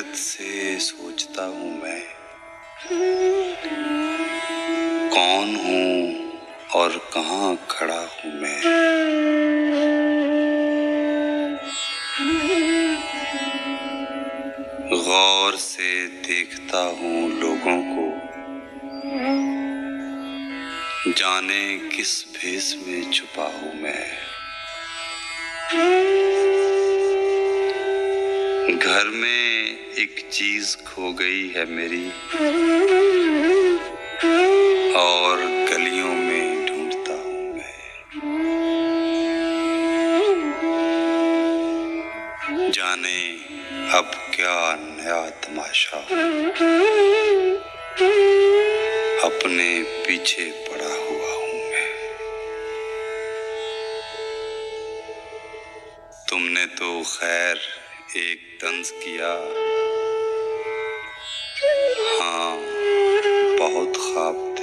हकीकत से सोचता हूँ मैं, कौन हूँ और कहाँ खड़ा हूँ मैं। गौर से देखता हूँ लोगों को, जाने किस भेष में छुपा हूँ मैं। घर में एक चीज खो गई है मेरी, और गलियों में ढूंढता हूँ मैं। जाने अब क्या नया तमाशा अपने पीछे पड़ा हुआ हूँ मैं। तुमने तो खैर एक तंज किया, हाँ बहुत ख्वाब